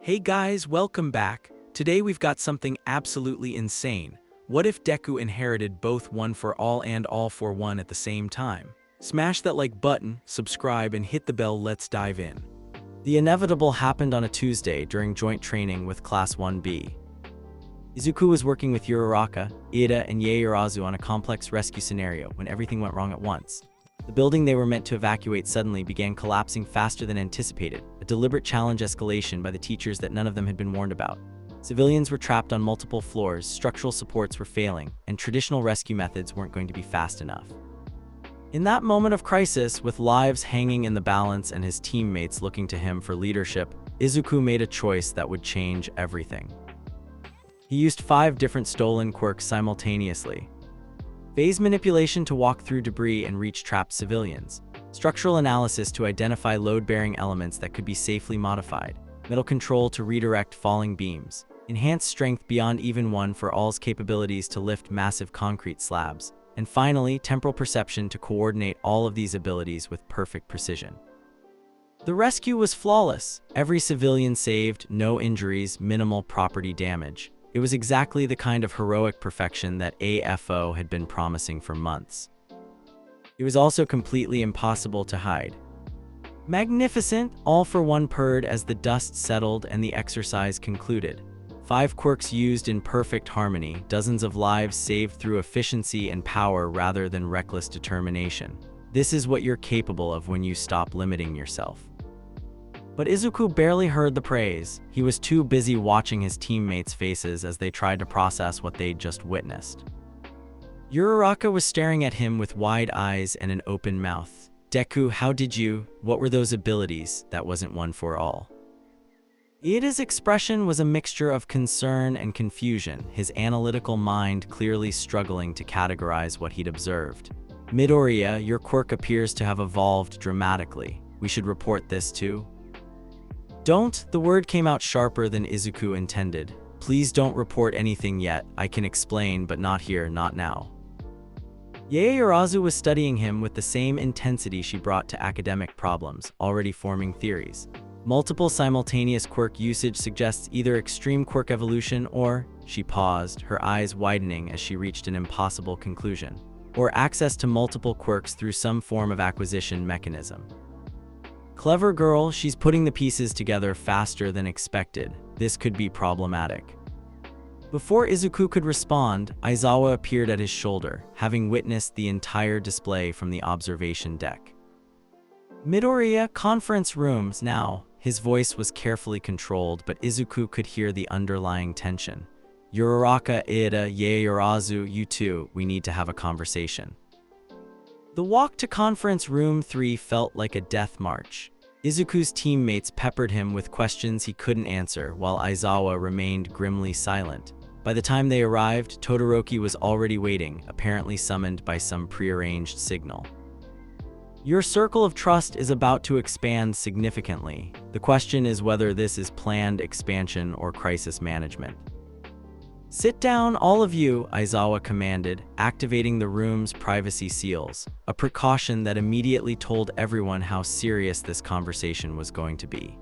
Hey guys, welcome back. Today we've got something absolutely insane. What if Deku inherited both One for All and All for One at the same time? Smash that like button, subscribe, and hit the bell. Let's dive in. The inevitable happened on a Tuesday during joint training with Class 1B. Izuku was working with Uraraka, Ida, and Yaoyorozu on a complex rescue scenario when everything went wrong at once. The building they were meant to evacuate suddenly began collapsing faster than anticipated, a deliberate challenge escalation by the teachers that none of them had been warned about. Civilians were trapped on multiple floors, structural supports were failing, and traditional rescue methods weren't going to be fast enough. In that moment of crisis, with lives hanging in the balance and his teammates looking to him for leadership, Izuku made a choice that would change everything. He used 5 different stolen quirks simultaneously. Phase manipulation to walk through debris and reach trapped civilians. Structural analysis to identify load-bearing elements that could be safely modified. Metal control to redirect falling beams. Enhanced strength beyond even One for All's capabilities to lift massive concrete slabs. And finally, temporal perception to coordinate all of these abilities with perfect precision. The rescue was flawless. Every civilian saved, no injuries, minimal property damage. It was exactly the kind of heroic perfection that AFO had been promising for months. It was also completely impossible to hide. Magnificent, All for One purred as the dust settled and the exercise concluded. 5 quirks used in perfect harmony, dozens of lives saved through efficiency and power rather than reckless determination. This is what you're capable of when you stop limiting yourself. But Izuku barely heard the praise. He was too busy watching his teammates' faces as they tried to process what they'd just witnessed. Uraraka was staring at him with wide eyes and an open mouth. Deku, what were those abilities? That wasn't One for All. Ida's expression was a mixture of concern and confusion, his analytical mind clearly struggling to categorize what he'd observed. Midoriya, your quirk appears to have evolved dramatically. We should report this too? Don't, the word came out sharper than Izuku intended. Please don't report anything yet. I can explain, but not here, not now. Yaoyorozu was studying him with the same intensity she brought to academic problems, already forming theories. Multiple simultaneous quirk usage suggests either extreme quirk evolution or, she paused, her eyes widening as she reached an impossible conclusion, or access to multiple quirks through some form of acquisition mechanism. Clever girl, she's putting the pieces together faster than expected. This could be problematic. Before Izuku could respond, Aizawa appeared at his shoulder, having witnessed the entire display from the observation deck. Midoriya, conference rooms now. His voice was carefully controlled, but Izuku could hear the underlying tension. Uraraka, Ida, Yaoyorozu, you two, we need to have a conversation. The walk to conference room 3 felt like a death march. Izuku's teammates peppered him with questions he couldn't answer, while Aizawa remained grimly silent. By the time they arrived, Todoroki was already waiting, apparently summoned by some prearranged signal. Your circle of trust is about to expand significantly. The question is whether this is planned expansion or crisis management. Sit down, all of you, Aizawa commanded, activating the room's privacy seals, a precaution that immediately told everyone how serious this conversation was going to be.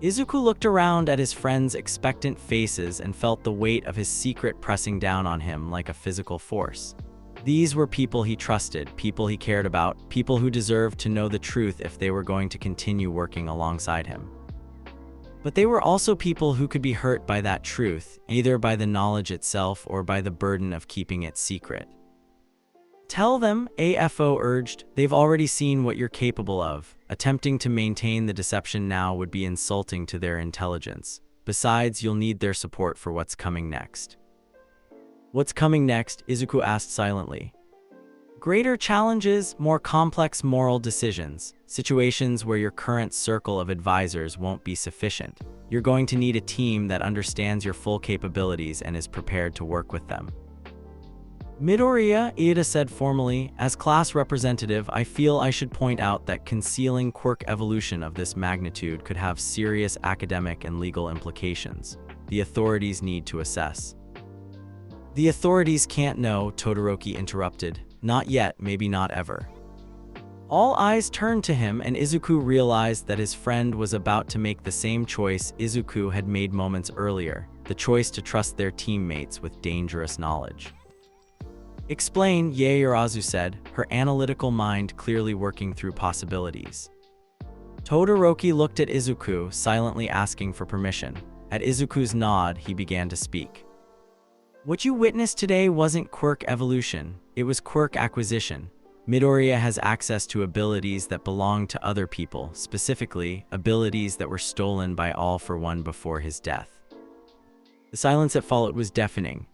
Izuku looked around at his friends' expectant faces and felt the weight of his secret pressing down on him like a physical force. These were people he trusted, people he cared about, people who deserved to know the truth if they were going to continue working alongside him. But they were also people who could be hurt by that truth, either by the knowledge itself or by the burden of keeping it secret. Tell them, AFO urged, they've already seen what you're capable of. Attempting to maintain the deception now would be insulting to their intelligence. Besides, you'll need their support for what's coming next. What's coming next? Izuku asked silently. Greater challenges, more complex moral decisions, situations where your current circle of advisors won't be sufficient. You're going to need a team that understands your full capabilities and is prepared to work with them. Midoriya, Ida said formally, as class representative, I feel I should point out that concealing quirk evolution of this magnitude could have serious academic and legal implications. The authorities need to assess. The authorities can't know, Todoroki interrupted. Not yet, maybe not ever. All eyes turned to him, and Izuku realized that his friend was about to make the same choice Izuku had made moments earlier, the choice to trust their teammates with dangerous knowledge. "Explain," Yaoyorozu said, her analytical mind clearly working through possibilities. Todoroki looked at Izuku, silently asking for permission. At Izuku's nod, he began to speak. "What you witnessed today wasn't quirk evolution, it was quirk acquisition. Midoriya has access to abilities that belong to other people, specifically, abilities that were stolen by All for One before his death." The silence that followed was deafening.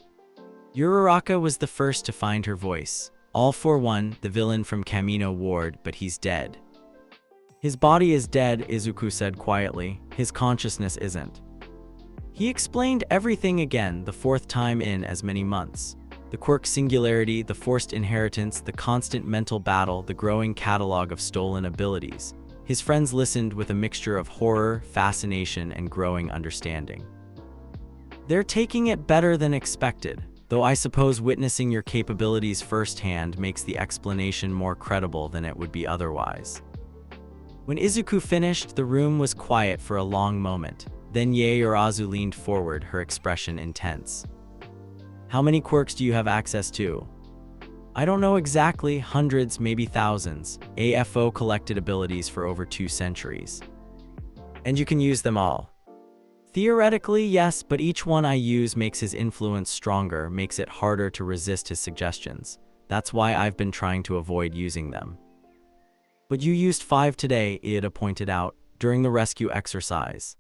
Uraraka was the first to find her voice. "All for One, the villain from Kamino Ward, but he's dead." "His body is dead," Izuku said quietly. "His consciousness isn't." He explained everything again, the fourth time in as many months. The quirk singularity, the forced inheritance, the constant mental battle, the growing catalog of stolen abilities. His friends listened with a mixture of horror, fascination, and growing understanding. "They're taking it better than expected, though I suppose witnessing your capabilities firsthand makes the explanation more credible than it would be otherwise." When Izuku finished, the room was quiet for a long moment. Then Yaoyorozu leaned forward, her expression intense. "How many quirks do you have access to?" "I don't know exactly, hundreds, maybe thousands. AFO collected abilities for over 2 centuries. "And you can use them all?" "Theoretically, yes, but each one I use makes his influence stronger, makes it harder to resist his suggestions. That's why I've been trying to avoid using them." "But you used 5 today," Ida pointed out, "during the rescue exercise."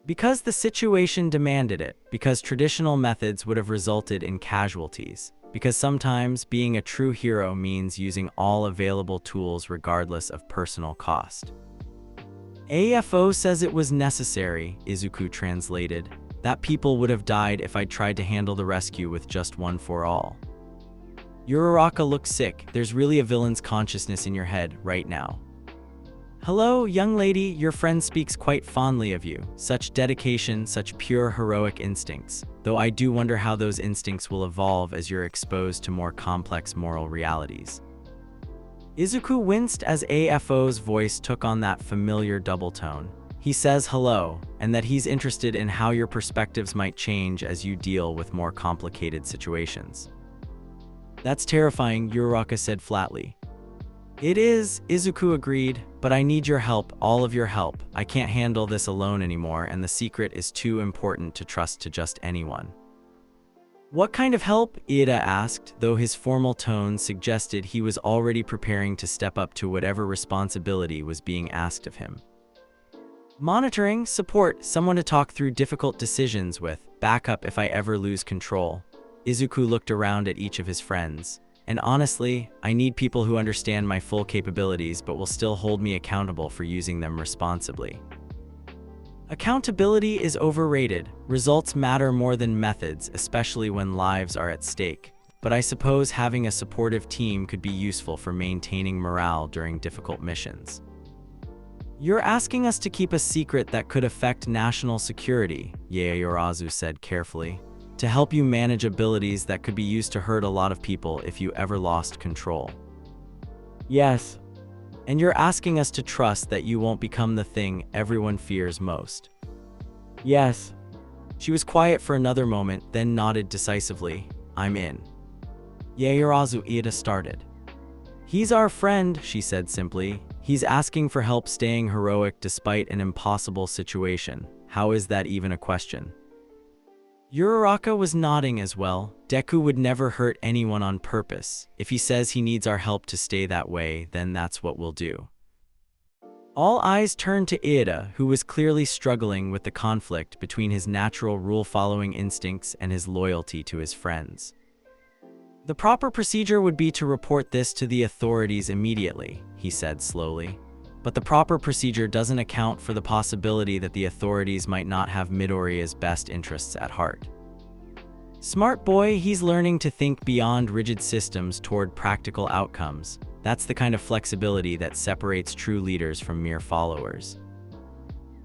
"Because the situation demanded it, because traditional methods would have resulted in casualties, because sometimes being a true hero means using all available tools regardless of personal cost." "AFO says it was necessary," Izuku translated, "that people would have died if I tried to handle the rescue with just one for all." Uraraka looked sick. "There's really a villain's consciousness in your head right now." "Hello, young lady, your friend speaks quite fondly of you. Such dedication, such pure heroic instincts. Though I do wonder how those instincts will evolve as you're exposed to more complex moral realities." Izuku winced as AFO's voice took on that familiar double tone. "He says hello, and that he's interested in how your perspectives might change as you deal with more complicated situations." "That's terrifying," Uraraka said flatly. "It is," Izuku agreed, "but I need your help, all of your help. I can't handle this alone anymore, and the secret is too important to trust to just anyone." "What kind of help?" Ida asked, though his formal tone suggested he was already preparing to step up to whatever responsibility was being asked of him. "Monitoring, support, someone to talk through difficult decisions with, backup if I ever lose control." Izuku looked around at each of his friends. "And honestly, I need people who understand my full capabilities but will still hold me accountable for using them responsibly." "Accountability is overrated. Results matter more than methods, especially when lives are at stake. But I suppose having a supportive team could be useful for maintaining morale during difficult missions." "You're asking us to keep a secret that could affect national security," Yaoyorozu said carefully. "To help you manage abilities that could be used to hurt a lot of people if you ever lost control." "Yes. And you're asking us to trust that you won't become the thing everyone fears most." "Yes." She was quiet for another moment, then nodded decisively. "I'm in." Yaoyorozu Ida started. "He's our friend," she said simply. "He's asking for help staying heroic despite an impossible situation. How is that even a question?" Uraraka was nodding as well. "Deku would never hurt anyone on purpose. If he says he needs our help to stay that way, then that's what we'll do." All eyes turned to Ida, who was clearly struggling with the conflict between his natural rule-following instincts and his loyalty to his friends. "The proper procedure would be to report this to the authorities immediately," he said slowly. "But the proper procedure doesn't account for the possibility that the authorities might not have Midoriya's best interests at heart." "Smart boy, he's learning to think beyond rigid systems toward practical outcomes. That's the kind of flexibility that separates true leaders from mere followers."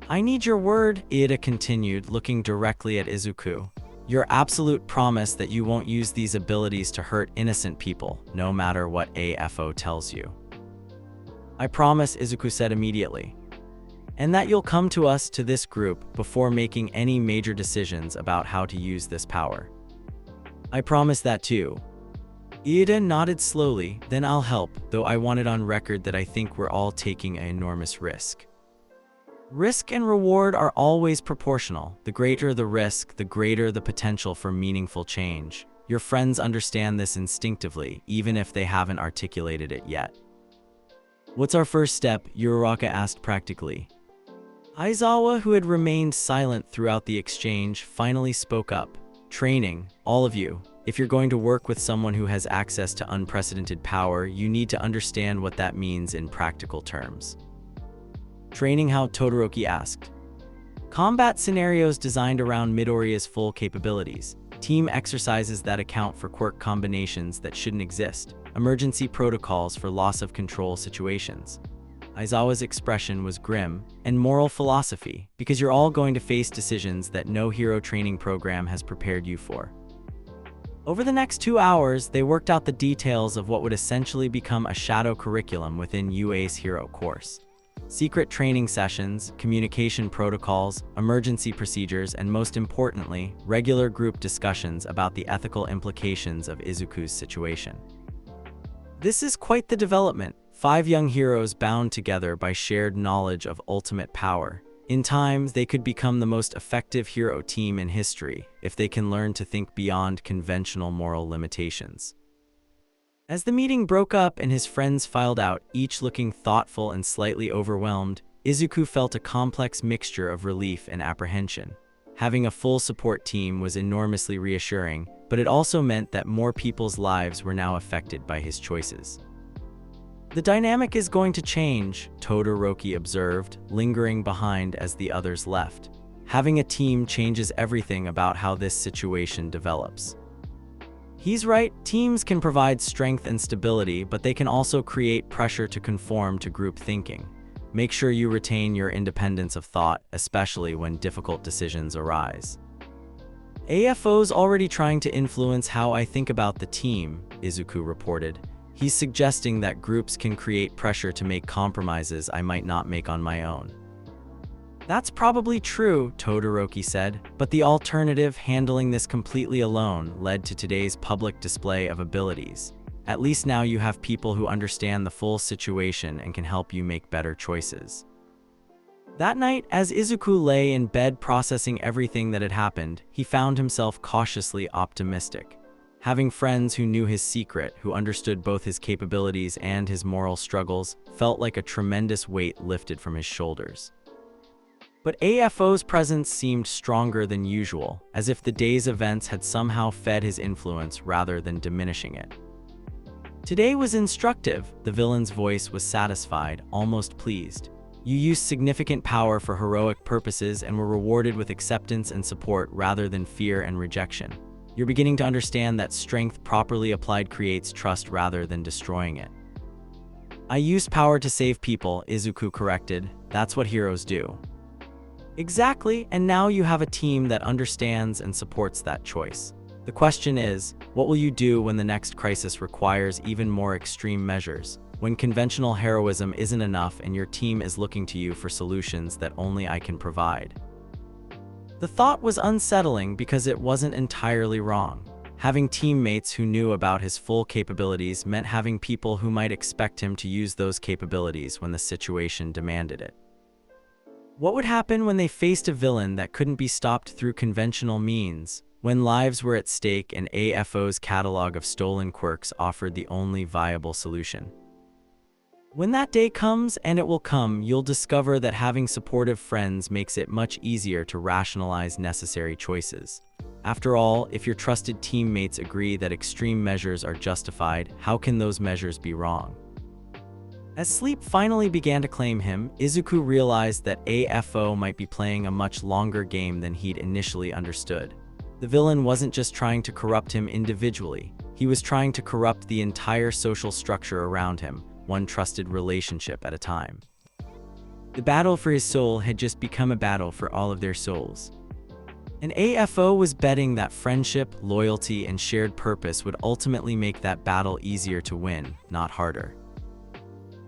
"I need your word," Ida continued, looking directly at Izuku. "Your absolute promise that you won't use these abilities to hurt innocent people, no matter what AFO tells you." I promise, Izuku said immediately. And that you'll come to us to this group before making any major decisions about how to use this power. I promise that too. Iida nodded slowly, then I'll help, though I want it on record that I think we're all taking an enormous risk. Risk and reward are always proportional. The greater the risk, the greater the potential for meaningful change. Your friends understand this instinctively, even if they haven't articulated it yet. What's our first step? Uraraka asked practically. Aizawa, who had remained silent throughout the exchange, finally spoke up. Training, all of you. If you're going to work with someone who has access to unprecedented power, you need to understand what that means in practical terms. Training how? Todoroki asked. Combat scenarios designed around Midoriya's full capabilities. Team exercises that account for quirk combinations that shouldn't exist. Emergency protocols for loss of control situations. Aizawa's expression was grim. And moral philosophy, because you're all going to face decisions that no hero training program has prepared you for. Over the next 2 hours, they worked out the details of what would essentially become a shadow curriculum within UA's hero course. Secret training sessions, communication protocols, emergency procedures, and most importantly, regular group discussions about the ethical implications of Izuku's situation. This is quite the development. 5 young heroes bound together by shared knowledge of ultimate power. In time, they could become the most effective hero team in history if they can learn to think beyond conventional moral limitations. As the meeting broke up and his friends filed out, each looking thoughtful and slightly overwhelmed, Izuku felt a complex mixture of relief and apprehension. Having a full support team was enormously reassuring, but it also meant that more people's lives were now affected by his choices. The dynamic is going to change, Todoroki observed, lingering behind as the others left. Having a team changes everything about how this situation develops. He's right, teams can provide strength and stability, but they can also create pressure to conform to group thinking. Make sure you retain your independence of thought, especially when difficult decisions arise. AFO's already trying to influence how I think about the team, Izuku reported. He's suggesting that groups can create pressure to make compromises I might not make on my own. That's probably true, Todoroki said, but the alternative, handling this completely alone, led to today's public display of abilities. At least now you have people who understand the full situation and can help you make better choices. That night, as Izuku lay in bed processing everything that had happened, he found himself cautiously optimistic. Having friends who knew his secret, who understood both his capabilities and his moral struggles, felt like a tremendous weight lifted from his shoulders. But AFO's presence seemed stronger than usual, as if the day's events had somehow fed his influence rather than diminishing it. Today was instructive, the villain's voice was satisfied, almost pleased. You used significant power for heroic purposes and were rewarded with acceptance and support rather than fear and rejection. You're beginning to understand that strength properly applied creates trust rather than destroying it. I used power to save people, Izuku corrected. That's what heroes do. Exactly, and now you have a team that understands and supports that choice. The question is, what will you do when the next crisis requires even more extreme measures? When conventional heroism isn't enough and your team is looking to you for solutions that only I can provide. The thought was unsettling because it wasn't entirely wrong. Having teammates who knew about his full capabilities meant having people who might expect him to use those capabilities when the situation demanded it. What would happen when they faced a villain that couldn't be stopped through conventional means, when lives were at stake and AFO's catalog of stolen quirks offered the only viable solution? When that day comes, and it will come, you'll discover that having supportive friends makes it much easier to rationalize necessary choices. After all, if your trusted teammates agree that extreme measures are justified, how can those measures be wrong? As sleep finally began to claim him, Izuku realized that AFO might be playing a much longer game than he'd initially understood. The villain wasn't just trying to corrupt him individually, he was trying to corrupt the entire social structure around him, one trusted relationship at a time. The battle for his soul had just become a battle for all of their souls. And AFO was betting that friendship, loyalty, and shared purpose would ultimately make that battle easier to win, not harder.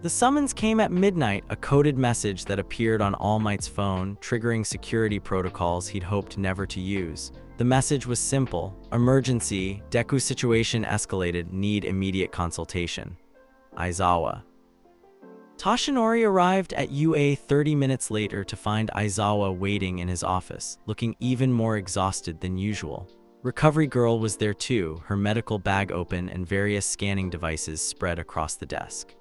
The summons came at midnight, a coded message that appeared on All Might's phone, triggering security protocols he'd hoped never to use. The message was simple: emergency, Deku situation escalated, need immediate consultation. Aizawa. Toshinori arrived at UA 30 minutes later to find Aizawa waiting in his office, looking even more exhausted than usual. Recovery Girl was there too, her medical bag open and various scanning devices spread across the desk.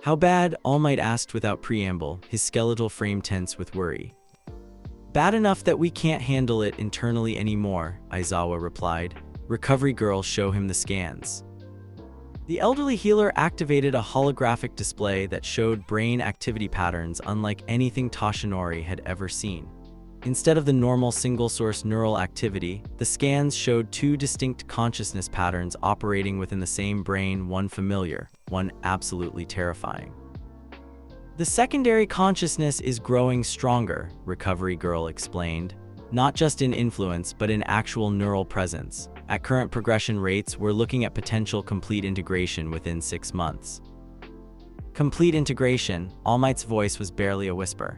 "How bad?" All Might asked without preamble, his skeletal frame tense with worry. "Bad enough that we can't handle it internally anymore," Aizawa replied. Recovery Girl show him the scans. The elderly healer activated a holographic display that showed brain activity patterns unlike anything Toshinori had ever seen. Instead of the normal single-source neural activity, the scans showed two distinct consciousness patterns operating within the same brain, one familiar, one absolutely terrifying. "The secondary consciousness is growing stronger," Recovery Girl explained, "not just in influence but in actual neural presence. At current progression rates, we're looking at potential complete integration within 6 months." Complete integration, All Might's voice was barely a whisper.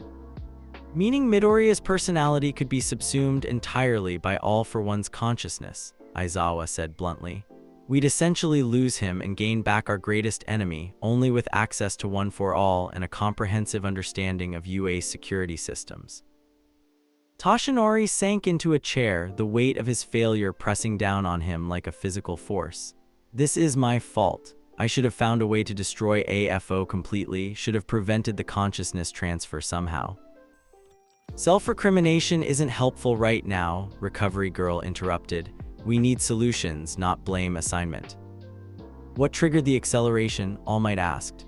"Meaning Midoriya's personality could be subsumed entirely by All for One's consciousness," Aizawa said bluntly. "We'd essentially lose him and gain back our greatest enemy, only with access to One for All and a comprehensive understanding of UA's security systems." Toshinori sank into a chair, the weight of his failure pressing down on him like a physical force. "This is my fault. I should have found a way to destroy AFO completely, should have prevented the consciousness transfer somehow." "Self-recrimination isn't helpful right now," Recovery Girl interrupted. "We need solutions, not blame assignment." "What triggered the acceleration?" All Might asked.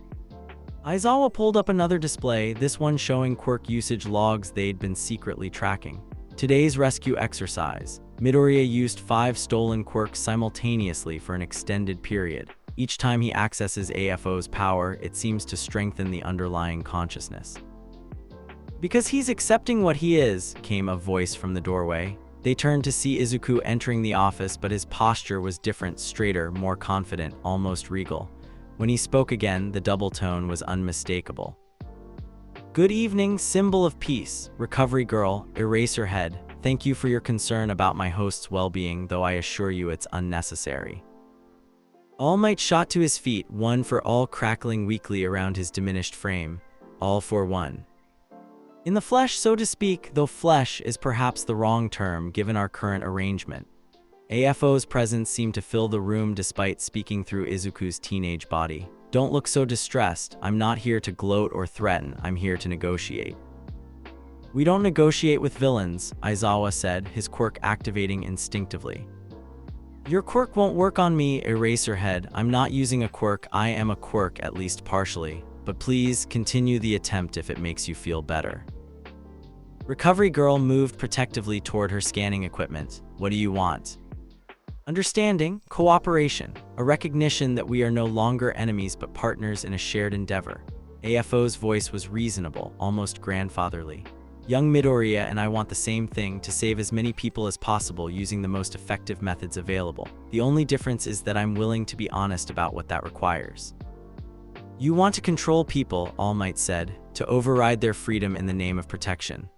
Aizawa pulled up another display, this one showing quirk usage logs they'd been secretly tracking. "Today's rescue exercise. Midoriya used 5 stolen quirks simultaneously for an extended period. Each time he accesses AFO's power, it seems to strengthen the underlying consciousness." "Because he's accepting what he is," came a voice from the doorway. They turned to see Izuku entering the office, but his posture was different, straighter, more confident, almost regal. When he spoke again, the double tone was unmistakable. "Good evening, symbol of peace." Recovery Girl, Eraserhead. "Thank you for your concern about my host's well-being, though I assure you it's unnecessary." All Might shot to his feet, One for All crackling weakly around his diminished frame. "All for One. In the flesh, so to speak, though flesh is perhaps the wrong term given our current arrangement." AFO's presence seemed to fill the room despite speaking through Izuku's teenage body. "Don't look so distressed. I'm not here to gloat or threaten, I'm here to negotiate." "We don't negotiate with villains," Aizawa said, his quirk activating instinctively. "Your quirk won't work on me, Eraserhead. I'm not using a quirk, I am a quirk, at least partially. But please, continue the attempt if it makes you feel better." Recovery Girl moved protectively toward her scanning equipment. "What do you want?" "Understanding, cooperation, a recognition that we are no longer enemies but partners in a shared endeavor." AFO's voice was reasonable, almost grandfatherly. "Young Midoriya and I want the same thing, to save as many people as possible using the most effective methods available. The only difference is that I'm willing to be honest about what that requires." "You want to control people," All Might said, "to override their freedom in the name of protection.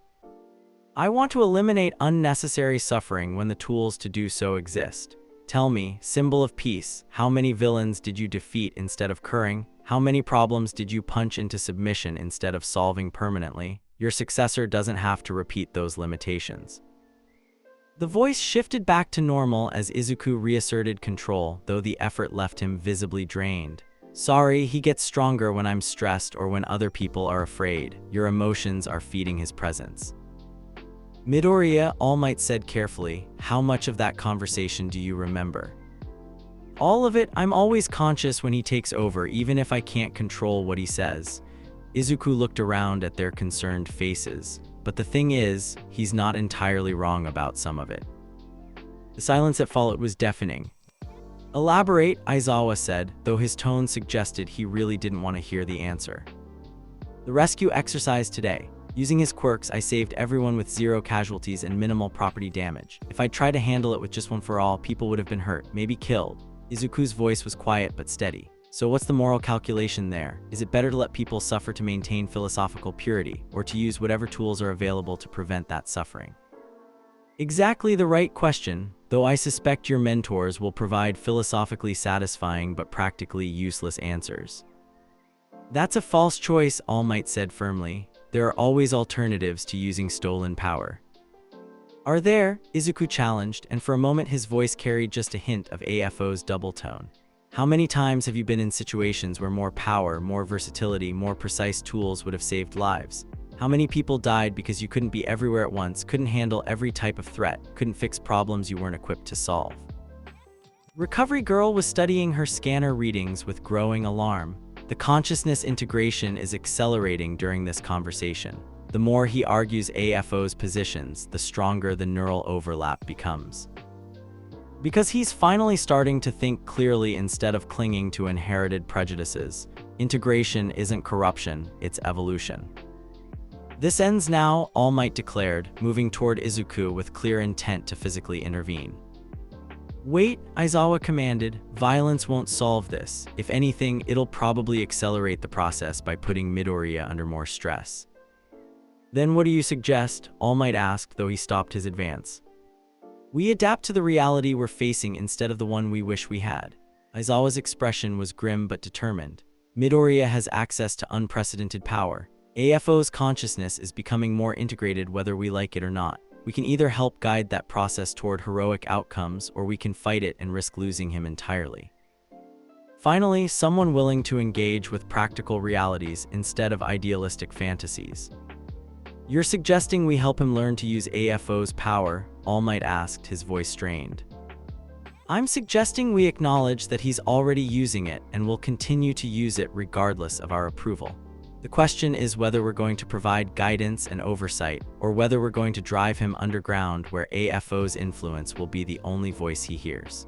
I want to eliminate unnecessary suffering when the tools to do so exist. Tell me, symbol of peace, how many villains did you defeat instead of curing? How many problems did you punch into submission instead of solving permanently? Your successor doesn't have to repeat those limitations." The voice shifted back to normal as Izuku reasserted control, though the effort left him visibly drained. "Sorry, he gets stronger when I'm stressed or when other people are afraid. Your emotions are feeding his presence." "Midoriya," All Might said carefully, "how much of that conversation do you remember?" "All of it. I'm always conscious when he takes over, even if I can't control what he says." Izuku looked around at their concerned faces. "But the thing is, he's not entirely wrong about some of it." The silence that followed was deafening. "Elaborate," Aizawa said, though his tone suggested he really didn't want to hear the answer. "The rescue exercise today. Using his quirks, I saved everyone with 0 casualties and minimal property damage. If I'd tried to handle it with just One for All, people would have been hurt, maybe killed." Izuku's voice was quiet but steady. So what's the moral calculation there? Is it better to let people suffer to maintain philosophical purity, or to use whatever tools are available to prevent that suffering? Exactly the right question, though I suspect your mentors will provide philosophically satisfying but practically useless answers. That's a false choice, All Might said firmly. There are always alternatives to using stolen power. Are there? Izuku challenged, and for a moment his voice carried just a hint of AFO's double tone. How many times have you been in situations where more power, more versatility, more precise tools would have saved lives? How many people died because you couldn't be everywhere at once, couldn't handle every type of threat, couldn't fix problems you weren't equipped to solve? Recovery Girl was studying her scanner readings with growing alarm. The consciousness integration is accelerating during this conversation. The more he argues AFO's positions, the stronger the neural overlap becomes. Because he's finally starting to think clearly instead of clinging to inherited prejudices. Integration isn't corruption, it's evolution. This ends now, All Might declared, moving toward Izuku with clear intent to physically intervene. Wait, Aizawa commanded, violence won't solve this. If anything, it'll probably accelerate the process by putting Midoriya under more stress. Then what do you suggest? All Might asked, though he stopped his advance. We adapt to the reality we're facing instead of the one we wish we had. Aizawa's expression was grim but determined. Midoriya has access to unprecedented power. AFO's consciousness is becoming more integrated whether we like it or not. We can either help guide that process toward heroic outcomes, or we can fight it and risk losing him entirely. Finally, someone willing to engage with practical realities instead of idealistic fantasies. You're suggesting we help him learn to use AFO's power? All Might asked, his voice strained. I'm suggesting we acknowledge that he's already using it and will continue to use it regardless of our approval. The question is whether we're going to provide guidance and oversight, or whether we're going to drive him underground where AFO's influence will be the only voice he hears.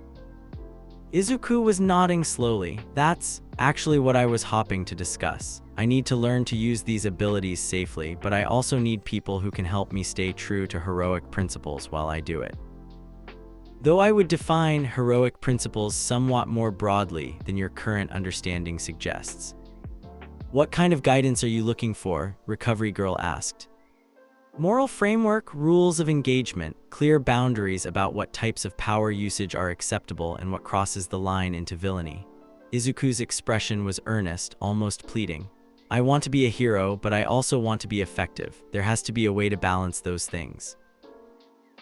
Izuku was nodding slowly. That's actually what I was hoping to discuss. I need to learn to use these abilities safely, but I also need people who can help me stay true to heroic principles while I do it. Though I would define heroic principles somewhat more broadly than your current understanding suggests. What kind of guidance are you looking for? Recovery Girl asked. Moral framework, rules of engagement, clear boundaries about what types of power usage are acceptable and what crosses the line into villainy. Izuku's expression was earnest, almost pleading. I want to be a hero, but I also want to be effective. There has to be a way to balance those things.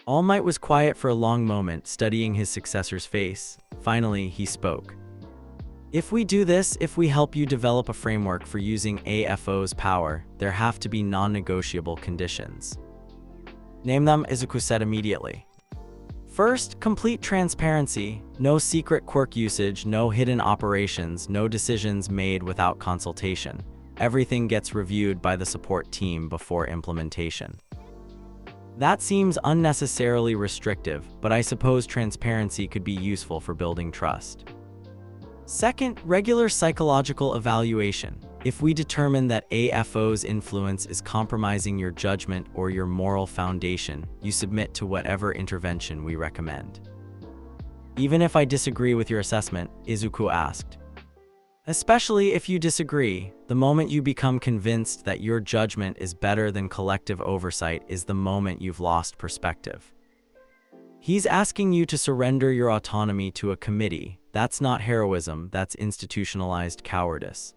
All Might was quiet for a long moment, studying his successor's face. Finally, he spoke. If we do this, if we help you develop a framework for using AFO's power, there have to be non-negotiable conditions. Name them, Izuku said immediately. First, complete transparency. No secret quirk usage, no hidden operations, no decisions made without consultation. Everything gets reviewed by the support team before implementation. That seems unnecessarily restrictive, but I suppose transparency could be useful for building trust. Second, regular psychological evaluation. If we determine that AFO's influence is compromising your judgment or your moral foundation, you submit to whatever intervention we recommend. Even if I disagree with your assessment, Izuku asked. Especially if you disagree, the moment you become convinced that your judgment is better than collective oversight is the moment you've lost perspective. He's asking you to surrender your autonomy to a committee. That's not heroism, that's institutionalized cowardice.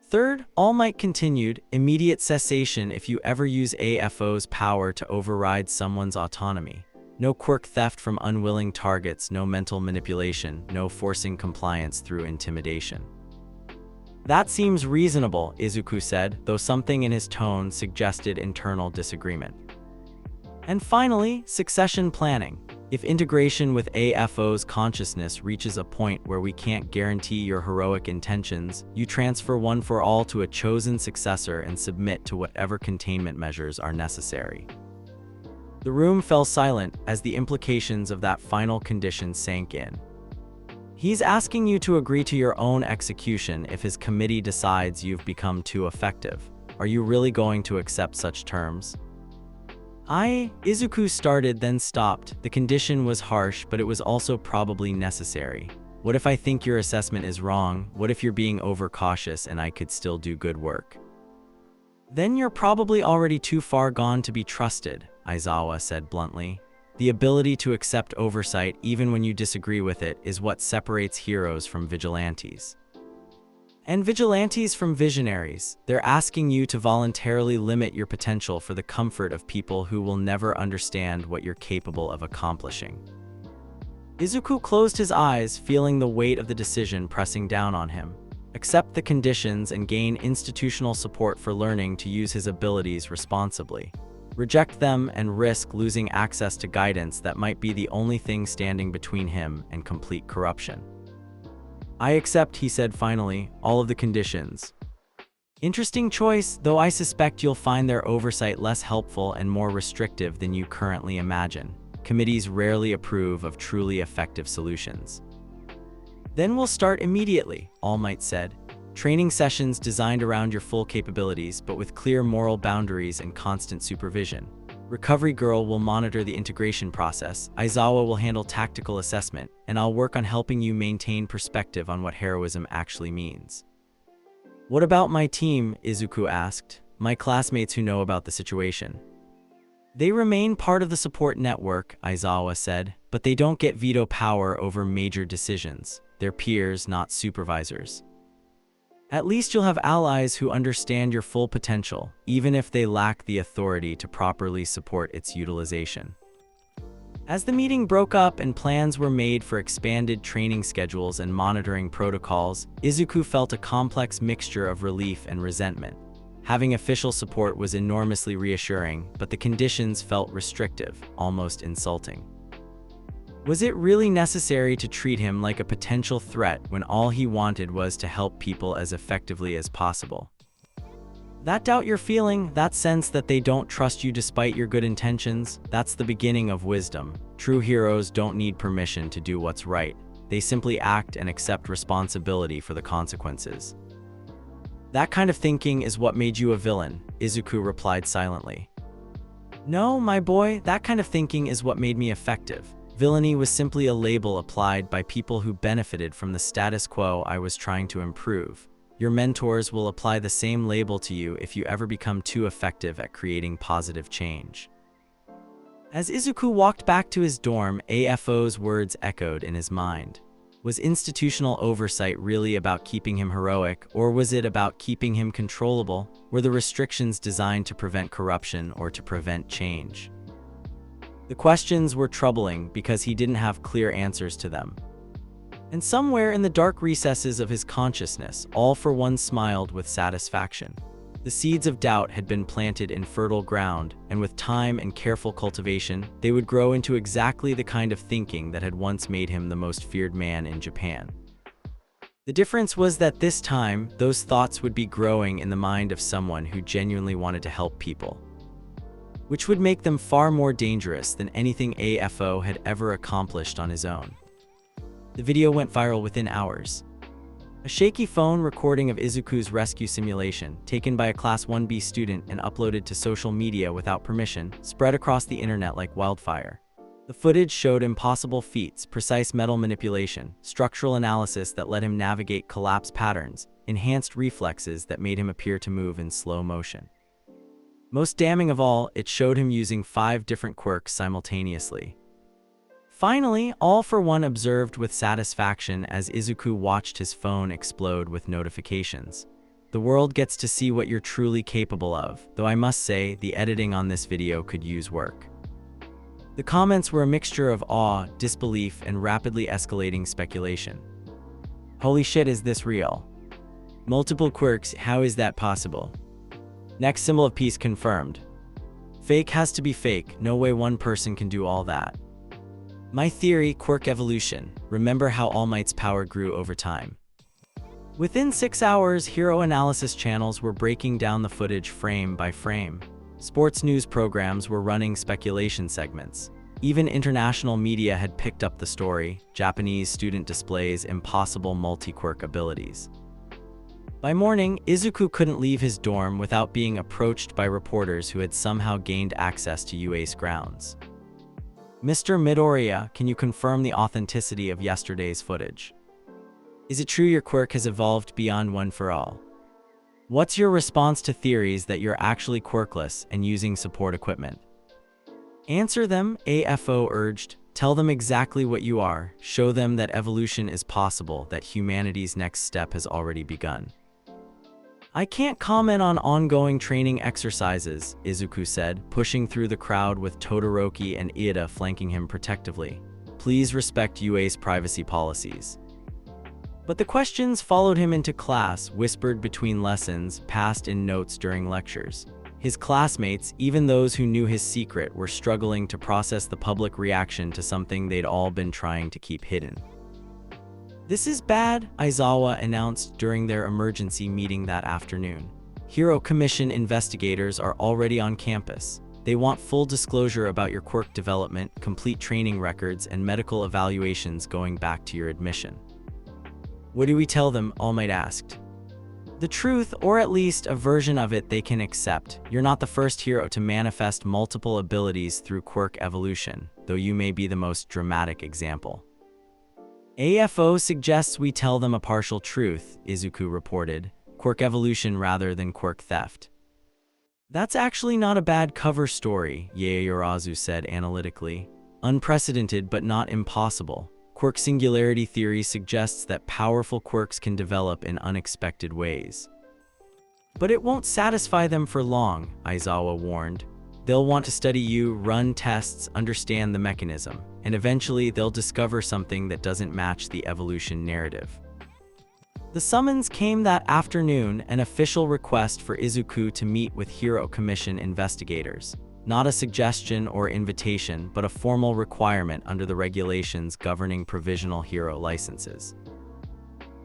Third, All Might continued, immediate cessation if you ever use AFO's power to override someone's autonomy. No quirk theft from unwilling targets, no mental manipulation, no forcing compliance through intimidation. That seems reasonable, Izuku said, though something in his tone suggested internal disagreement. And finally, succession planning. If integration with AFO's consciousness reaches a point where we can't guarantee your heroic intentions, you transfer one for all to a chosen successor and submit to whatever containment measures are necessary. The room fell silent as the implications of that final condition sank in. He's asking you to agree to your own execution if his committee decides you've become too effective. Are you really going to accept such terms? Izuku started then stopped. The condition was harsh, but it was also probably necessary. What if I think your assessment is wrong? What if you're being overcautious and I could still do good work? Then you're probably already too far gone to be trusted, Aizawa said bluntly. The ability to accept oversight even when you disagree with it is what separates heroes from vigilantes. And vigilantes from visionaries. They're asking you to voluntarily limit your potential for the comfort of people who will never understand what you're capable of accomplishing. Izuku closed his eyes, feeling the weight of the decision pressing down on him. Accept the conditions and gain institutional support for learning to use his abilities responsibly. Reject them and risk losing access to guidance that might be the only thing standing between him and complete corruption. I accept, he said finally, all of the conditions. Interesting choice, though I suspect you'll find their oversight less helpful and more restrictive than you currently imagine. Committees rarely approve of truly effective solutions. Then we'll start immediately, All Might said. Training sessions designed around your full capabilities, but with clear moral boundaries and constant supervision. Recovery Girl will monitor the integration process, Aizawa will handle tactical assessment, and I'll work on helping you maintain perspective on what heroism actually means. What about my team? Izuku asked. My classmates who know about the situation. They remain part of the support network, Aizawa said, but they don't get veto power over major decisions. They're peers, not supervisors. At least you'll have allies who understand your full potential, even if they lack the authority to properly support its utilization. As the meeting broke up and plans were made for expanded training schedules and monitoring protocols, Izuku felt a complex mixture of relief and resentment. Having official support was enormously reassuring, but the conditions felt restrictive, almost insulting. Was it really necessary to treat him like a potential threat when all he wanted was to help people as effectively as possible? That doubt you're feeling, that sense that they don't trust you despite your good intentions, that's the beginning of wisdom. True heroes don't need permission to do what's right. They simply act and accept responsibility for the consequences. That kind of thinking is what made you a villain, Izuku replied silently. No, my boy, that kind of thinking is what made me effective. Villainy was simply a label applied by people who benefited from the status quo I was trying to improve. Your mentors will apply the same label to you if you ever become too effective at creating positive change. As Izuku walked back to his dorm, AFO's words echoed in his mind. Was institutional oversight really about keeping him heroic, or was it about keeping him controllable? Were the restrictions designed to prevent corruption or to prevent change? The questions were troubling because he didn't have clear answers to them. And somewhere in the dark recesses of his consciousness, All for One smiled with satisfaction. The seeds of doubt had been planted in fertile ground, and with time and careful cultivation, they would grow into exactly the kind of thinking that had once made him the most feared man in Japan. The difference was that this time, those thoughts would be growing in the mind of someone who genuinely wanted to help people, which would make them far more dangerous than anything AFO had ever accomplished on his own. The video went viral within hours. A shaky phone recording of Izuku's rescue simulation, taken by a Class 1B student and uploaded to social media without permission, spread across the internet like wildfire. The footage showed impossible feats, precise metal manipulation, structural analysis that let him navigate collapse patterns, enhanced reflexes that made him appear to move in slow motion. Most damning of all, it showed him using 5 different quirks simultaneously. Finally, All for One observed with satisfaction as Izuku watched his phone explode with notifications. The world gets to see what you're truly capable of, though I must say, the editing on this video could use work. The comments were a mixture of awe, disbelief, and rapidly escalating speculation. Holy shit, is this real? Multiple quirks, how is that possible? Next symbol of peace confirmed. Fake has to be fake, no way one person can do all that. My theory, quirk evolution. Remember how All Might's power grew over time. Within 6 hours, hero analysis channels were breaking down the footage frame by frame. Sports news programs were running speculation segments. Even international media had picked up the story. Japanese student displays impossible multi-quirk abilities. By morning, Izuku couldn't leave his dorm without being approached by reporters who had somehow gained access to UA's grounds. Mr. Midoriya, can you confirm the authenticity of yesterday's footage? Is it true your quirk has evolved beyond one for all? What's your response to theories that you're actually quirkless and using support equipment? Answer them, AFO urged. Tell them exactly what you are. Show them that evolution is possible, that humanity's next step has already begun. I can't comment on ongoing training exercises, Izuku said, pushing through the crowd with Todoroki and Ida flanking him protectively. Please respect UA's privacy policies. But the questions followed him into class, whispered between lessons, passed in notes during lectures. His classmates, even those who knew his secret, were struggling to process the public reaction to something they'd all been trying to keep hidden. This is bad, Aizawa announced during their emergency meeting that afternoon. Hero Commission investigators are already on campus. They want full disclosure about your quirk development, complete training records, and medical evaluations going back to your admission. What do we tell them? All Might asked. The truth, or at least a version of it they can accept. You're not the first hero to manifest multiple abilities through quirk evolution, though you may be the most dramatic example. AFO suggests we tell them a partial truth, Izuku reported. Quirk evolution rather than quirk theft. That's actually not a bad cover story, Yaoyorozu said analytically. Unprecedented but not impossible. Quirk singularity theory suggests that powerful quirks can develop in unexpected ways. But it won't satisfy them for long, Aizawa warned. They'll want to study you, run tests, understand the mechanism, and eventually they'll discover something that doesn't match the evolution narrative. The summons came that afternoon, an official request for Izuku to meet with Hero Commission investigators. Not a suggestion or invitation, but a formal requirement under the regulations governing provisional hero licenses.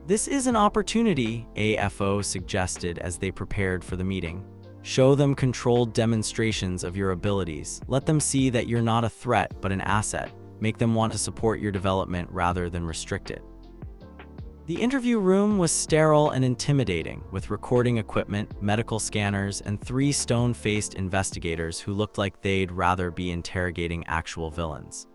This is an opportunity, AFO suggested as they prepared for the meeting. Show them controlled demonstrations of your abilities. Let them see that you're not a threat, but an asset. Make them want to support your development rather than restrict it. The interview room was sterile and intimidating, with recording equipment, medical scanners, and 3 stone-faced investigators who looked like they'd rather be interrogating actual villains.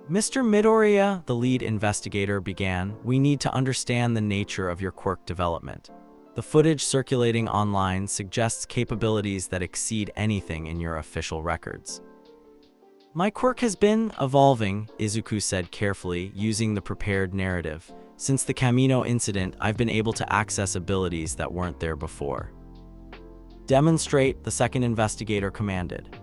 Mr. Midoriya, the lead investigator, began, we need to understand the nature of your quirk development. The footage circulating online suggests capabilities that exceed anything in your official records. My quirk has been evolving, Izuku said carefully, using the prepared narrative. Since the Camino incident, I've been able to access abilities that weren't there before. Demonstrate, the second investigator commanded.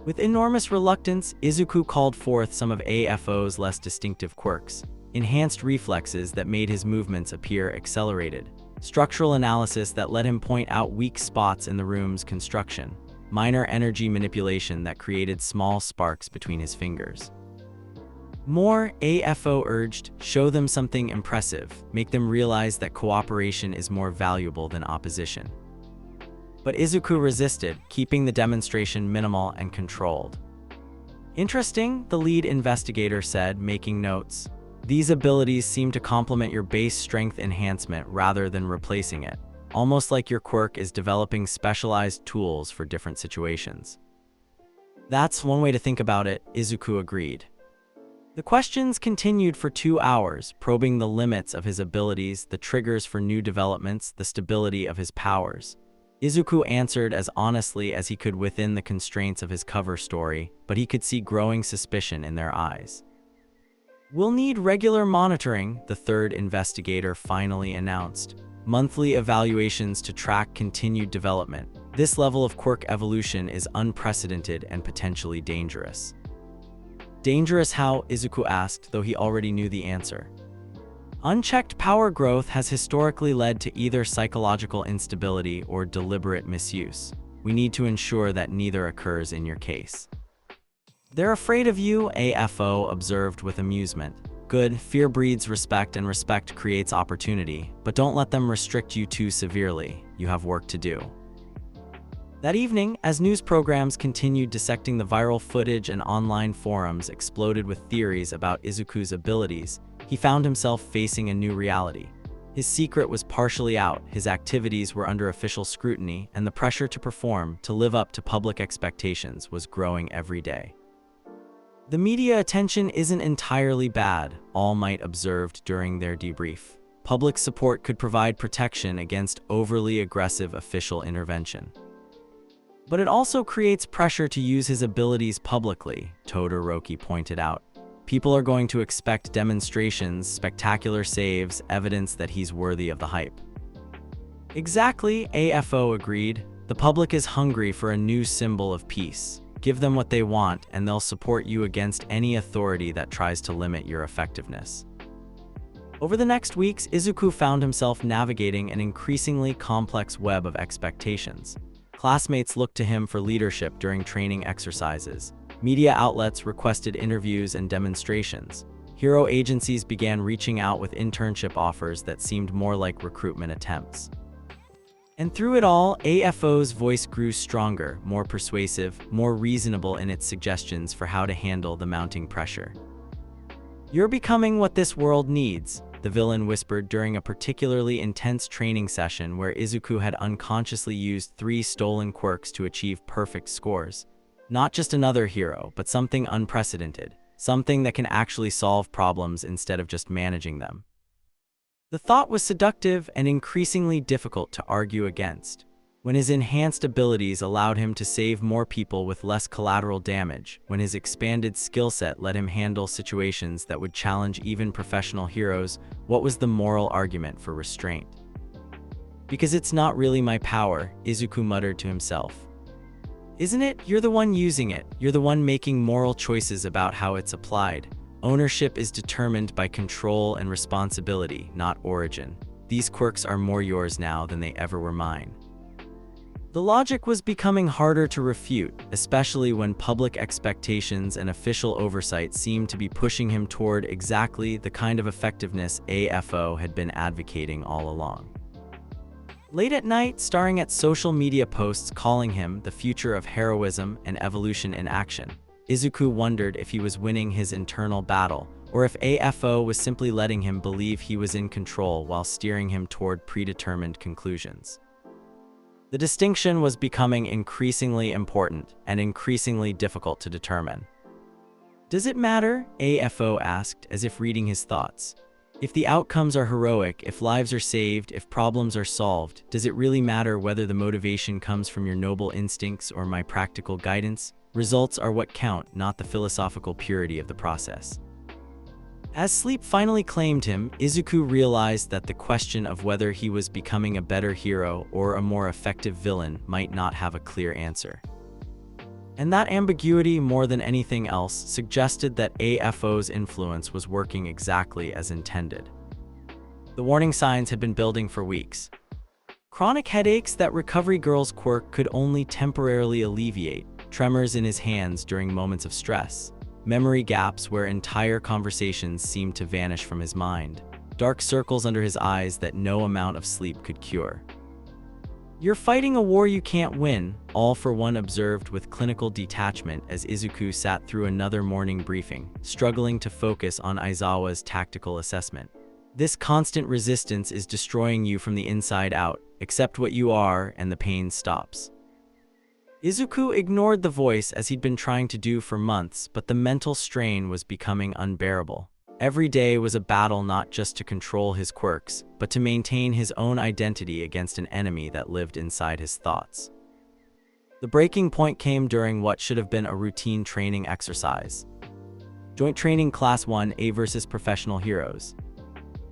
With enormous reluctance, Izuku called forth some of AFO's less distinctive quirks, enhanced reflexes that made his movements appear accelerated, structural analysis that let him point out weak spots in the room's construction, minor energy manipulation that created small sparks between his fingers. More, AFO urged, show them something impressive, make them realize that cooperation is more valuable than opposition. But Izuku resisted, keeping the demonstration minimal and controlled. Interesting, the lead investigator said, making notes. These abilities seem to complement your base strength enhancement rather than replacing it, almost like your quirk is developing specialized tools for different situations. That's one way to think about it, Izuku agreed. The questions continued for 2 hours, probing the limits of his abilities, the triggers for new developments, the stability of his powers. Izuku answered as honestly as he could within the constraints of his cover story, but he could see growing suspicion in their eyes. We'll need regular monitoring, the third investigator finally announced. Monthly evaluations to track continued development. This level of quirk evolution is unprecedented and potentially dangerous. Dangerous how? Izuku asked, though he already knew the answer. Unchecked power growth has historically led to either psychological instability or deliberate misuse. We need to ensure that neither occurs in your case. They're afraid of you, AFO observed with amusement. Good, fear breeds respect and respect creates opportunity, but don't let them restrict you too severely. You have work to do. That evening, as news programs continued dissecting the viral footage and online forums exploded with theories about Izuku's abilities, he found himself facing a new reality. His secret was partially out, his activities were under official scrutiny, and the pressure to perform, to live up to public expectations, was growing every day. The media attention isn't entirely bad, All Might observed during their debrief. Public support could provide protection against overly aggressive official intervention. But it also creates pressure to use his abilities publicly, Todoroki pointed out. People are going to expect demonstrations, spectacular saves, evidence that he's worthy of the hype. Exactly, AFO agreed. The public is hungry for a new symbol of peace. Give them what they want, and they'll support you against any authority that tries to limit your effectiveness. Over the next weeks, Izuku found himself navigating an increasingly complex web of expectations. Classmates looked to him for leadership during training exercises. Media outlets requested interviews and demonstrations. Hero agencies began reaching out with internship offers that seemed more like recruitment attempts. And through it all, AFO's voice grew stronger, more persuasive, more reasonable in its suggestions for how to handle the mounting pressure. "You're becoming what this world needs," the villain whispered during a particularly intense training session where Izuku had unconsciously used 3 stolen quirks to achieve perfect scores. Not just another hero, but something unprecedented, something that can actually solve problems instead of just managing them. The thought was seductive and increasingly difficult to argue against. When his enhanced abilities allowed him to save more people with less collateral damage, when his expanded skill set let him handle situations that would challenge even professional heroes, what was the moral argument for restraint? "Because it's not really my power," Izuku muttered to himself. "Isn't it? You're the one using it. You're the one making moral choices about how it's applied. Ownership is determined by control and responsibility, not origin. These quirks are more yours now than they ever were mine." The logic was becoming harder to refute, especially when public expectations and official oversight seemed to be pushing him toward exactly the kind of effectiveness AFO had been advocating all along. Late at night, staring at social media posts calling him the future of heroism and evolution in action, Izuku wondered if he was winning his internal battle, or if AFO was simply letting him believe he was in control while steering him toward predetermined conclusions. The distinction was becoming increasingly important and increasingly difficult to determine. "Does it matter?" AFO asked, as if reading his thoughts. "If the outcomes are heroic, if lives are saved, if problems are solved, does it really matter whether the motivation comes from your noble instincts or my practical guidance? Results are what count, not the philosophical purity of the process." As sleep finally claimed him, Izuku realized that the question of whether he was becoming a better hero or a more effective villain might not have a clear answer. And that ambiguity, more than anything else, suggested that AFO's influence was working exactly as intended. The warning signs had been building for weeks. Chronic headaches that Recovery Girl's quirk could only temporarily alleviate, tremors in his hands during moments of stress, memory gaps where entire conversations seemed to vanish from his mind, dark circles under his eyes that no amount of sleep could cure. "You're fighting a war you can't win," All for One observed with clinical detachment as Izuku sat through another morning briefing, struggling to focus on Aizawa's tactical assessment. "This constant resistance is destroying you from the inside out. Accept what you are, and the pain stops." Izuku ignored the voice as he'd been trying to do for months, but the mental strain was becoming unbearable. Every day was a battle not just to control his quirks, but to maintain his own identity against an enemy that lived inside his thoughts. The breaking point came during what should have been a routine training exercise. Joint Training Class 1A versus Professional Heroes.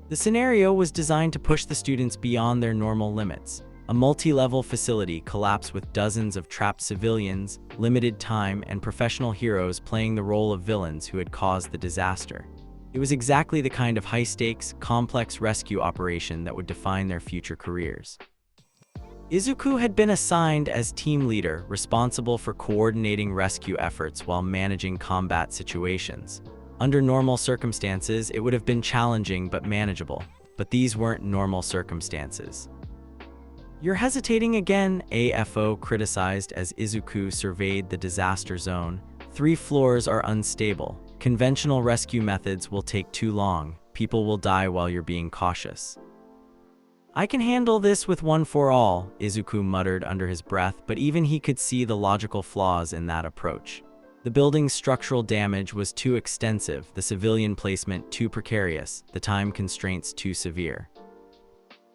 The scenario was designed to push the students beyond their normal limits. A multi-level facility collapsed with dozens of trapped civilians, limited time, and professional heroes playing the role of villains who had caused the disaster. It was exactly the kind of high-stakes, complex rescue operation that would define their future careers. Izuku had been assigned as team leader, responsible for coordinating rescue efforts while managing combat situations. Under normal circumstances, it would have been challenging but manageable, but these weren't normal circumstances. "You're hesitating again," AFO criticized as Izuku surveyed the disaster zone. 3 floors are unstable. Conventional rescue methods will take too long. People will die while you're being cautious. "I can handle this with one for all," Izuku muttered under his breath, but even he could see the logical flaws in that approach. The building's structural damage was too extensive, the civilian placement too precarious, the time constraints too severe.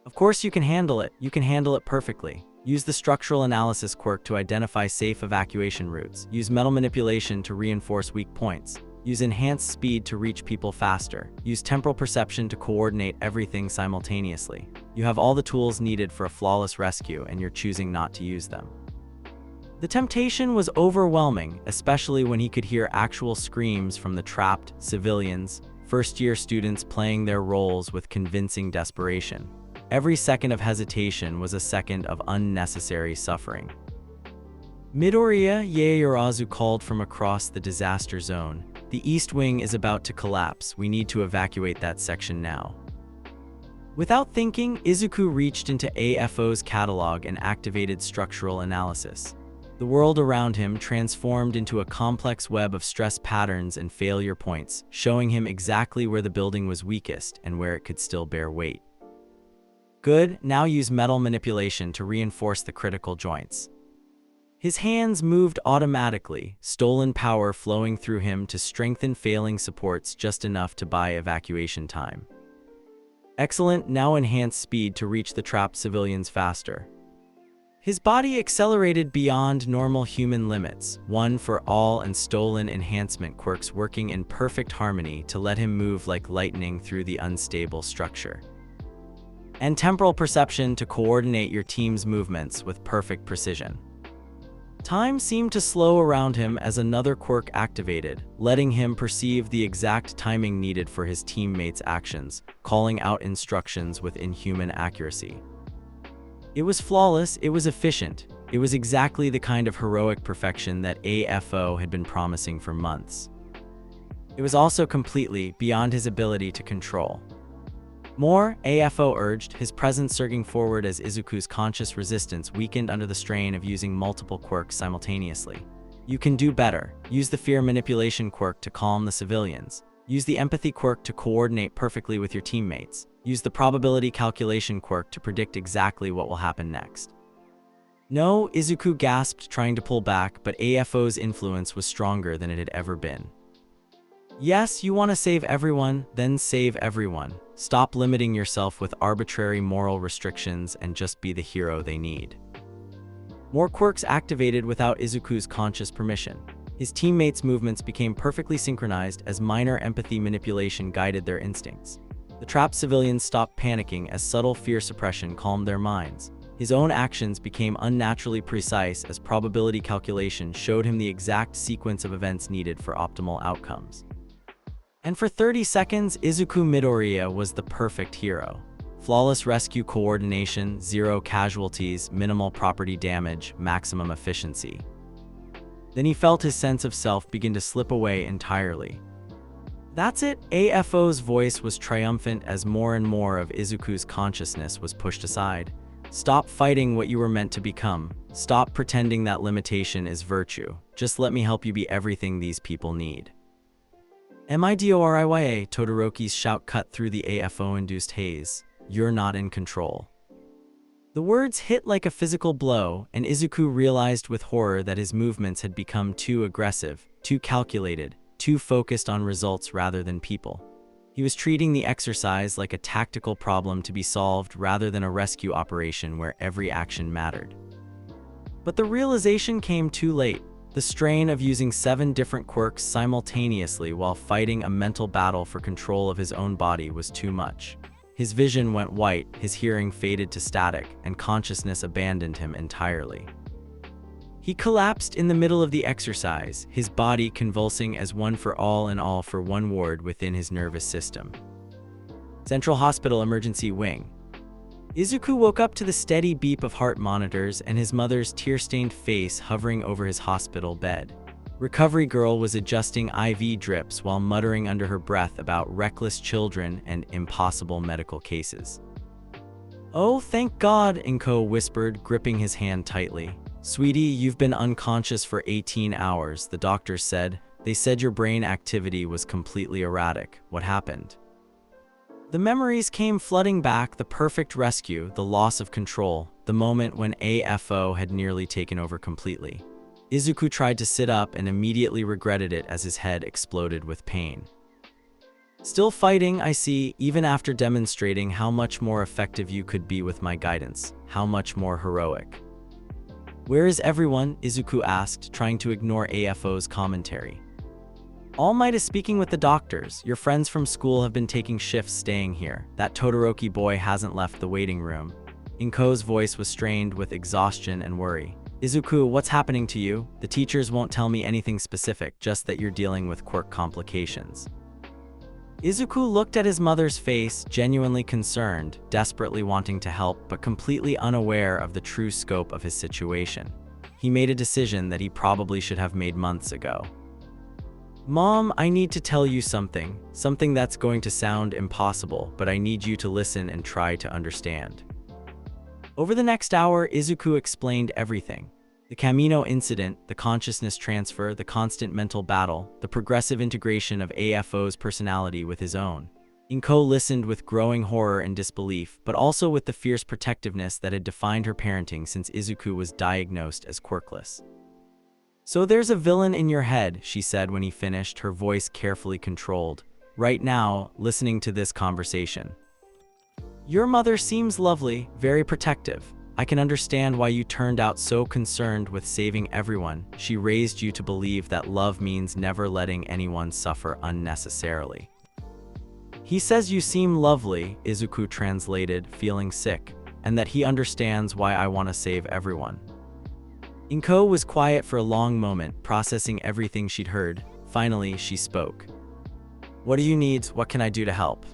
Of course you can handle it. You can handle it perfectly. Use the structural analysis quirk to identify safe evacuation routes. Use metal manipulation to reinforce weak points. Use enhanced speed to reach people faster. Use temporal perception to coordinate everything simultaneously. You have all the tools needed for a flawless rescue, and you're choosing not to use them. The temptation was overwhelming, especially when he could hear actual screams from the trapped civilians, first-year students playing their roles with convincing desperation. Every second of hesitation was a second of unnecessary suffering. Midoriya Yaoyorozu called from across the disaster zone. The East Wing is about to collapse. We need to evacuate that section now. Without thinking, Izuku reached into AFO's catalog and activated structural analysis. The world around him transformed into a complex web of stress patterns and failure points, showing him exactly where the building was weakest and where it could still bear weight. Good, now use metal manipulation to reinforce the critical joints. His hands moved automatically, stolen power flowing through him to strengthen failing supports just enough to buy evacuation time. Excellent, now enhance speed to reach the trapped civilians faster. His body accelerated beyond normal human limits, one for all and stolen enhancement quirks working in perfect harmony to let him move like lightning through the unstable structure. And temporal perception to coordinate your team's movements with perfect precision. Time seemed to slow around him as another quirk activated, letting him perceive the exact timing needed for his teammates' actions, calling out instructions with inhuman accuracy. It was flawless, it was efficient, it was exactly the kind of heroic perfection that AFO had been promising for months. It was also completely beyond his ability to control. More, AFO urged, his presence surging forward as Izuku's conscious resistance weakened under the strain of using multiple quirks simultaneously. You can do better. Use the fear manipulation quirk to calm the civilians. Use the empathy quirk to coordinate perfectly with your teammates. Use the probability calculation quirk to predict exactly what will happen next. No, Izuku gasped, trying to pull back, but AFO's influence was stronger than it had ever been. Yes, you want to save everyone, then save everyone. Stop limiting yourself with arbitrary moral restrictions and just be the hero they need. More quirks activated without Izuku's conscious permission. His teammates' movements became perfectly synchronized as minor empathy manipulation guided their instincts. The trapped civilians stopped panicking as subtle fear suppression calmed their minds. His own actions became unnaturally precise as probability calculation showed him the exact sequence of events needed for optimal outcomes. And for 30 seconds, Izuku Midoriya was the perfect hero. Flawless rescue coordination, zero casualties, minimal property damage, maximum efficiency. Then he felt his sense of self begin to slip away entirely. That's it, AFO's voice was triumphant as more and more of Izuku's consciousness was pushed aside. Stop fighting what you were meant to become. Stop pretending that limitation is virtue. Just let me help you be everything these people need. Midoriya, Todoroki's shout cut through the AFO-induced haze. You're not in control. The words hit like a physical blow, and Izuku realized with horror that his movements had become too aggressive, too calculated, too focused on results rather than people. He was treating the exercise like a tactical problem to be solved rather than a rescue operation where every action mattered. But the realization came too late. The strain of using 7 different quirks simultaneously while fighting a mental battle for control of his own body was too much. His vision went white, his hearing faded to static, and consciousness abandoned him entirely. He collapsed in the middle of the exercise, his body convulsing as one for all and all for one ward within his nervous system. Central Hospital Emergency Wing. Izuku woke up to the steady beep of heart monitors and his mother's tear-stained face hovering over his hospital bed. Recovery Girl was adjusting IV drips while muttering under her breath about reckless children and impossible medical cases. "Oh, thank God," Inko whispered, gripping his hand tightly. "Sweetie, you've been unconscious for 18 hours, the doctors said. They said your brain activity was completely erratic. What happened?" The memories came flooding back, the perfect rescue, the loss of control, the moment when AFO had nearly taken over completely. Izuku tried to sit up and immediately regretted it as his head exploded with pain. Still fighting, I see, even after demonstrating how much more effective you could be with my guidance, how much more heroic. Where is everyone? Izuku asked, trying to ignore AFO's commentary. All Might is speaking with the doctors. Your friends from school have been taking shifts staying here. That Todoroki boy hasn't left the waiting room. Inko's voice was strained with exhaustion and worry. Izuku, what's happening to you? The teachers won't tell me anything specific, just that you're dealing with quirk complications. Izuku looked at his mother's face, genuinely concerned, desperately wanting to help, but completely unaware of the true scope of his situation. He made a decision that he probably should have made months ago. Mom, I need to tell you something that's going to sound impossible, but I need you to listen and try to understand. Over the next hour, Izuku explained everything. The Camino incident, the consciousness transfer, the constant mental battle, the progressive integration of AFO's personality with his own. Inko listened with growing horror and disbelief, but also with the fierce protectiveness that had defined her parenting since Izuku was diagnosed as quirkless. So there's a villain in your head, she said when he finished, her voice carefully controlled. Right now, listening to this conversation. Your mother seems lovely, very protective. I can understand why you turned out so concerned with saving everyone. She raised you to believe that love means never letting anyone suffer unnecessarily. He says you seem lovely, Izuku translated, feeling sick, and that he understands why I want to save everyone. Inko was quiet for a long moment, processing everything she'd heard. Finally, she spoke. What do you need? What can I do to help?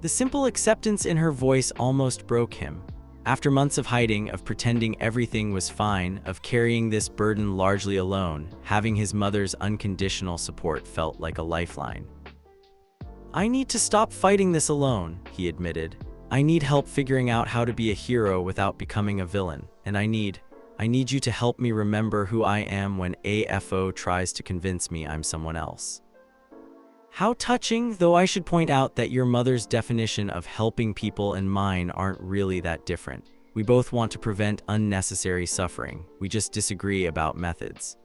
The simple acceptance in her voice almost broke him. After months of hiding, of pretending everything was fine, of carrying this burden largely alone, having his mother's unconditional support felt like a lifeline. I need to stop fighting this alone, he admitted. I need help figuring out how to be a hero without becoming a villain, and I need you to help me remember who I am when AFO tries to convince me I'm someone else. How touching, though I should point out that your mother's definition of helping people and mine aren't really that different. We both want to prevent unnecessary suffering. We just disagree about methods.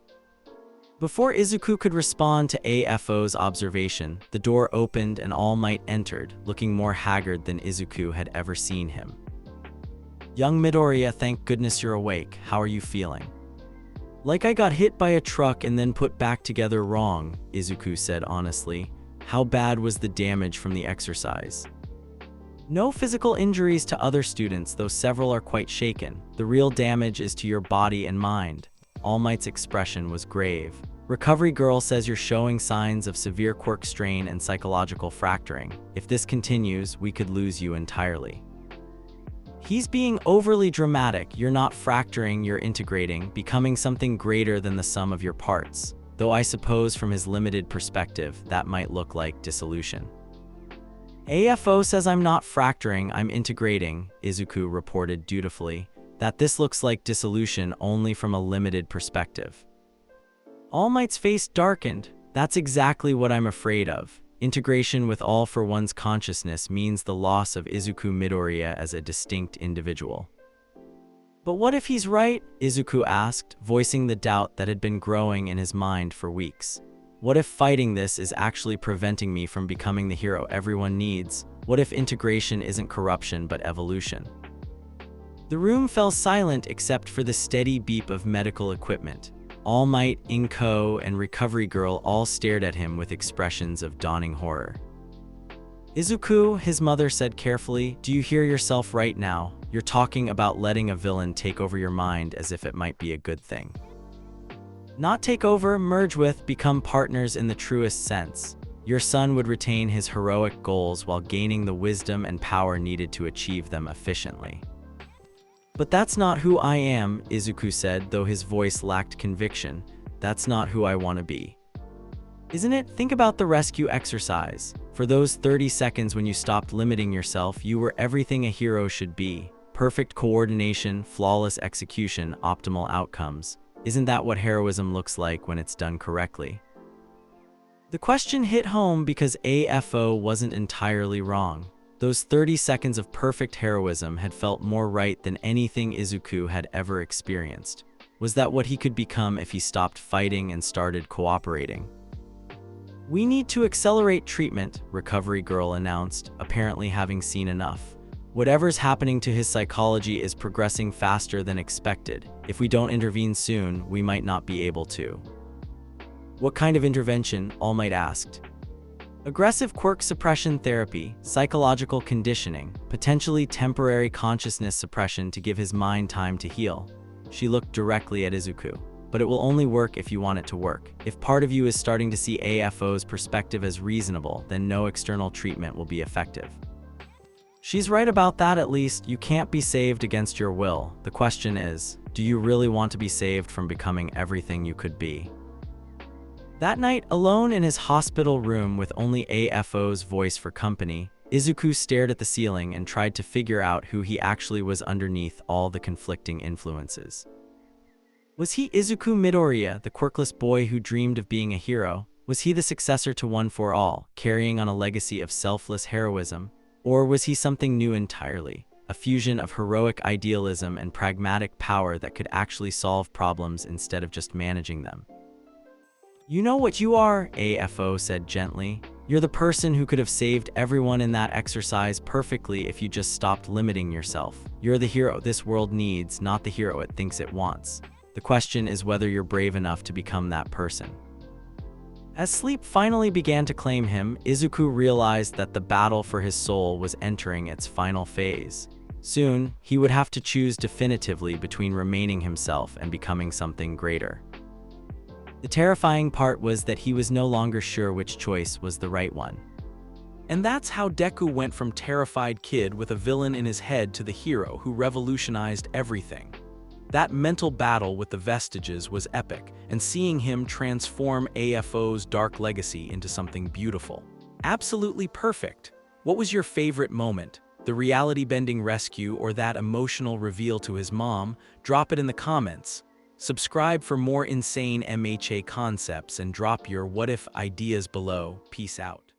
Before Izuku could respond to AFO's observation, the door opened and All Might entered, looking more haggard than Izuku had ever seen him. Young Midoriya, thank goodness you're awake. How are you feeling? Like I got hit by a truck and then put back together wrong, Izuku said honestly. How bad was the damage from the exercise? No physical injuries to other students, though several are quite shaken. The real damage is to your body and mind. All Might's expression was grave. Recovery Girl says you're showing signs of severe quirk strain and psychological fracturing. If this continues, we could lose you entirely. He's being overly dramatic. You're not fracturing, you're integrating, becoming something greater than the sum of your parts. Though I suppose from his limited perspective, that might look like dissolution. AFO says I'm not fracturing, I'm integrating, Izuku reported dutifully. That this looks like dissolution only from a limited perspective. All Might's face darkened. That's exactly what I'm afraid of. Integration with all for one's consciousness means the loss of Izuku Midoriya as a distinct individual. But what if he's right? Izuku asked, voicing the doubt that had been growing in his mind for weeks. What if fighting this is actually preventing me from becoming the hero everyone needs? What if integration isn't corruption but evolution? The room fell silent except for the steady beep of medical equipment. All Might, Inko, and Recovery Girl all stared at him with expressions of dawning horror. Izuku, his mother said carefully, do you hear yourself right now? You're talking about letting a villain take over your mind as if it might be a good thing. Not take over, merge with, become partners in the truest sense. Your son would retain his heroic goals while gaining the wisdom and power needed to achieve them efficiently. But that's not who I am, Izuku said, though his voice lacked conviction. That's not who I want to be. Isn't it? Think about the rescue exercise. For those 30 seconds when you stopped limiting yourself, you were everything a hero should be. Perfect coordination, flawless execution, optimal outcomes. Isn't that what heroism looks like when it's done correctly? The question hit home because AFO wasn't entirely wrong. Those 30 seconds of perfect heroism had felt more right than anything Izuku had ever experienced. Was that what he could become if he stopped fighting and started cooperating? "We need to accelerate treatment," Recovery Girl announced, apparently having seen enough. "Whatever's happening to his psychology is progressing faster than expected. If we don't intervene soon, we might not be able to." "What kind of intervention?" All Might asked. "Aggressive quirk suppression therapy, psychological conditioning, potentially temporary consciousness suppression to give his mind time to heal." She looked directly at Izuku. "But it will only work if you want it to work. If part of you is starting to see AFO's perspective as reasonable, then no external treatment will be effective." "She's right about that at least. You can't be saved against your will. The question is, do you really want to be saved from becoming everything you could be?" That night, alone in his hospital room with only AFO's voice for company, Izuku stared at the ceiling and tried to figure out who he actually was underneath all the conflicting influences. Was he Izuku Midoriya, the quirkless boy who dreamed of being a hero? Was he the successor to One for All, carrying on a legacy of selfless heroism? Or was he something new entirely, a fusion of heroic idealism and pragmatic power that could actually solve problems instead of just managing them? "You know what you are," AFO said gently. "You're the person who could have saved everyone in that exercise perfectly if you just stopped limiting yourself. You're the hero this world needs, not the hero it thinks it wants. The question is whether you're brave enough to become that person." As sleep finally began to claim him, Izuku realized that the battle for his soul was entering its final phase. Soon, he would have to choose definitively between remaining himself and becoming something greater. The terrifying part was that he was no longer sure which choice was the right one. And that's how Deku went from terrified kid with a villain in his head to the hero who revolutionized everything. That mental battle with the vestiges was epic, and seeing him transform AFO's dark legacy into something beautiful. Absolutely perfect. What was your favorite moment? The reality-bending rescue or that emotional reveal to his mom? Drop it in the comments. Subscribe for more insane MHA concepts and drop your what-if ideas below. Peace out.